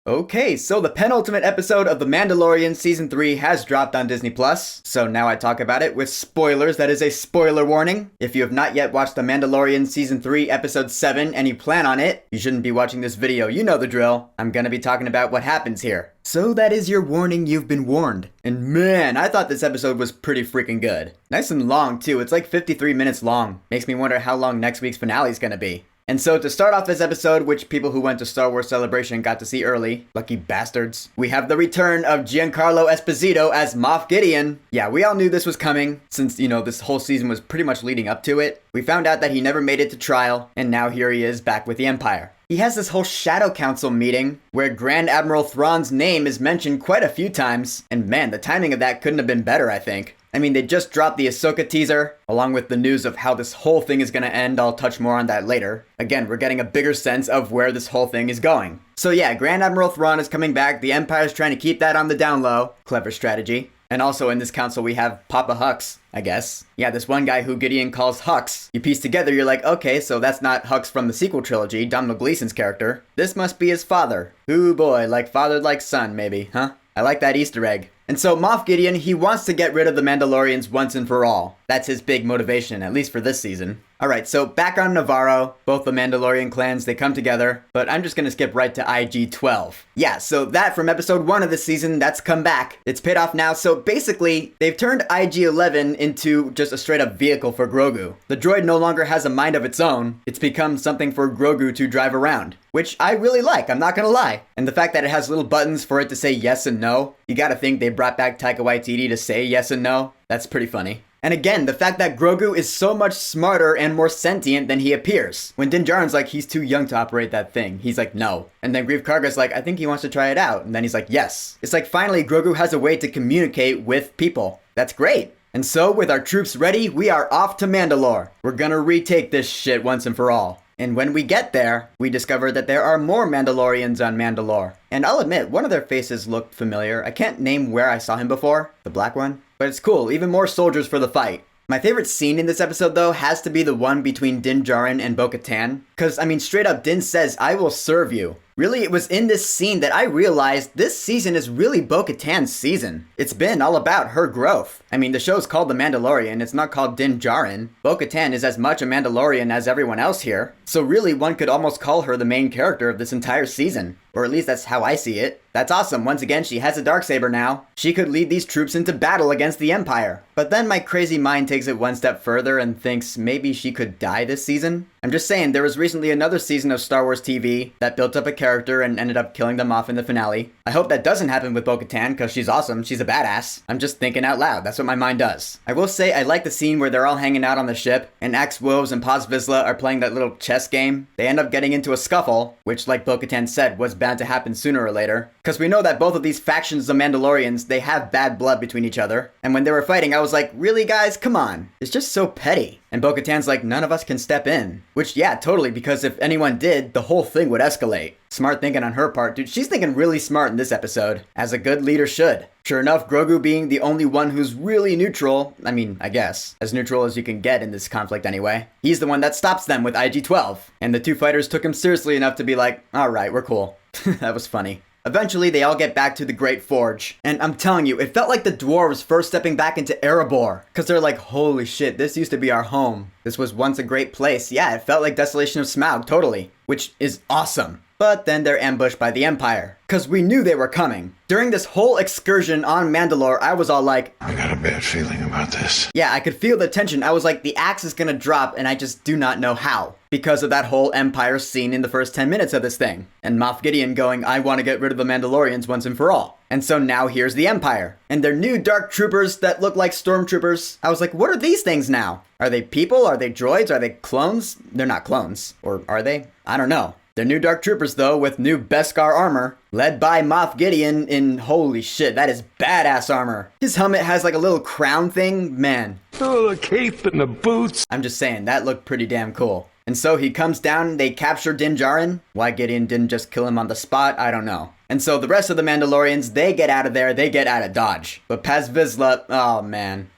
Okay, so the penultimate episode of The Mandalorian Season 3 has dropped on Disney+, so now I talk about it with spoilers. That is a spoiler warning. If you have not yet watched The Mandalorian Season 3 Episode 7 and you plan on it, you shouldn't be watching this video. You know the drill. I'm gonna be talking about what happens here. So that is your warning, you've been warned. And man, I thought this episode was pretty freaking good. Nice and long too, it's like 53 minutes long. Makes me wonder how long next week's finale is gonna be. And so to start off this episode, which people who went to Star Wars Celebration got to see early, lucky bastards, we have the return of Giancarlo Esposito as Moff Gideon. Yeah, we all knew this was coming, since, this whole season was pretty much leading up to it. We found out that he never made it to trial, and now here he is back with the Empire. He has this whole Shadow Council meeting, where Grand Admiral Thrawn's name is mentioned quite a few times, and man, the timing of that couldn't have been better, I think. I mean, they just dropped the Ahsoka teaser, along with the news of how this whole thing is gonna end. I'll touch more on that later. Again, we're getting a bigger sense of where this whole thing is going. So yeah, Grand Admiral Thrawn is coming back. The Empire's trying to keep that on the down low. Clever strategy. And also in this council we have Papa Hux, I guess. Yeah, this one guy who Gideon calls Hux. You piece together, you're like, okay, so that's not Hux from the sequel trilogy, Domhnall Gleeson's character. This must be his father. Ooh boy, like father like son, maybe, huh? I like that Easter egg. And so Moff Gideon, he wants to get rid of the Mandalorians once and for all. That's his big motivation, at least for this season. Alright, so back on Navarro, both the Mandalorian clans, they come together, but I'm just gonna skip right to IG-12. Yeah, so that from episode 1 of this season, that's come back. It's paid off now, so basically, they've turned IG-11 into just a straight up vehicle for Grogu. The droid no longer has a mind of its own, it's become something for Grogu to drive around. Which I really like, I'm not gonna lie. And the fact that it has little buttons for it to say yes and no, you gotta think they brought back Taika Waititi to say yes and no. That's pretty funny. And again, the fact that Grogu is so much smarter and more sentient than he appears. When Din Djarin's like, he's too young to operate that thing, he's like, no. And then Greef Karga's like, I think he wants to try it out. And then he's like, yes. It's like finally Grogu has a way to communicate with people. That's great. And so with our troops ready, we are off to Mandalore. We're gonna retake this shit once and for all. And when we get there, we discover that there are more Mandalorians on Mandalore. And I'll admit, one of their faces looked familiar. I can't name where I saw him before, the black one. But it's cool, even more soldiers for the fight. My favorite scene in this episode, though, has to be the one between Din Djarin and Bo-Katan. Because, I mean, straight up, Din says, I will serve you. Really, it was in this scene that I realized this season is really Bo-Katan's season. It's been all about her growth. I mean, the show's called The Mandalorian, it's not called Din Djarin. Bo-Katan is as much a Mandalorian as everyone else here. So really, one could almost call her the main character of this entire season. Or at least that's how I see it. That's awesome. Once again, she has a Darksaber now. She could lead these troops into battle against the Empire. But then my crazy mind takes it one step further and thinks maybe she could die this season. I'm just saying, there was recently another season of Star Wars TV that built up a character and ended up killing them off in the finale. I hope that doesn't happen with Bo-Katan, because she's awesome, she's a badass. I'm just thinking out loud, that's what my mind does. I will say I like the scene where they're all hanging out on the ship, and Axe Woves and Paz Vizsla are playing that little chess game. They end up getting into a scuffle, which like Bo-Katan said, was bound to happen sooner or later. Because we know that both of these factions of Mandalorians, they have bad blood between each other. And when they were fighting, I was like, really guys, come on. It's just so petty. And Bo-Katan's like, none of us can step in. Which, yeah, totally, because if anyone did, the whole thing would escalate. Smart thinking on her part, dude. She's thinking really smart in this episode, as a good leader should. Sure enough, Grogu being the only one who's really neutral, I mean, I guess, as neutral as you can get in this conflict anyway, he's the one that stops them with IG-12. And the two fighters took him seriously enough to be like, alright, we're cool. That was funny. Eventually, they all get back to the Great Forge. And I'm telling you, it felt like the dwarves first stepping back into Erebor. Because they're like, holy shit, this used to be our home. This was once a great place. Yeah, it felt like Desolation of Smaug, totally. Which is awesome. But then they're ambushed by the Empire. Because we knew they were coming. During this whole excursion on Mandalore, I was all like, I got a bad feeling about this. Yeah, I could feel the tension. I was like, the axe is gonna drop, and I just do not know how. Because of that whole Empire scene in the first 10 minutes of this thing. And Moff Gideon going, I want to get rid of the Mandalorians once and for all. And so now here's the Empire. And their new dark troopers that look like stormtroopers. I was like, what are these things now? Are they people? Are they droids? Are they clones? They're not clones. Or are they? I don't know. They're new dark troopers though, with new Beskar armor, led by Moff Gideon in, holy shit, that is badass armor. His helmet has like a little crown thing, man. Oh, the cape and the boots. I'm just saying, that looked pretty damn cool. And so he comes down, they capture Din Djarin. Why Gideon didn't just kill him on the spot, I don't know. And so the rest of the Mandalorians, they get out of there, they get out of Dodge. But Paz Vizsla, oh man.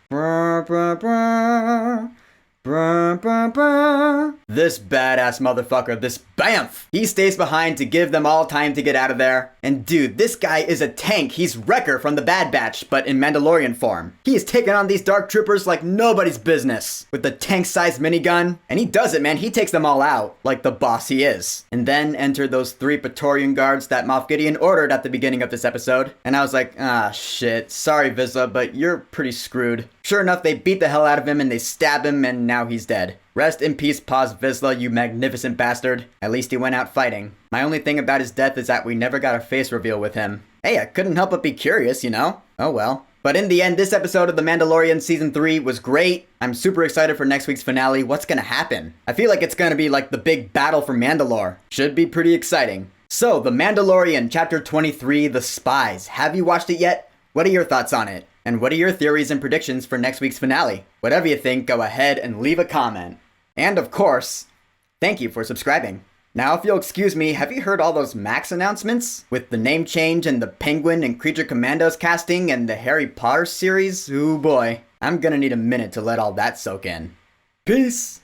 Brr, brr, brr. This badass motherfucker, this BAMF, he stays behind to give them all time to get out of there. And dude, this guy is a tank. He's Wrecker from the Bad Batch, but in Mandalorian form. He is taking on these dark troopers like nobody's business, with the tank-sized minigun. And he does it, man. He takes them all out, like the boss he is. And then enter those 3 Praetorian guards that Moff Gideon ordered at the beginning of this episode. And I was like, ah, shit. Sorry, Vizsla, but you're pretty screwed. Sure enough, they beat the hell out of him and they stab him, and now he's dead. Rest in peace, Paz Vizsla, you magnificent bastard. At least he went out fighting. My only thing about his death is that we never got a face reveal with him. Hey, I couldn't help but be curious, you know? Oh well. But in the end, this episode of The Mandalorian Season 3 was great. I'm super excited for next week's finale. What's gonna happen? I feel like it's gonna be like the big battle for Mandalore. Should be pretty exciting. So, The Mandalorian Chapter 23, The Spies. Have you watched it yet? What are your thoughts on it? And what are your theories and predictions for next week's finale? Whatever you think, go ahead and leave a comment. And of course, thank you for subscribing. Now, if you'll excuse me, have you heard all those Max announcements? With the name change and the Penguin and Creature Commandos casting and the Harry Potter series? Ooh boy, I'm gonna need a minute to let all that soak in. Peace!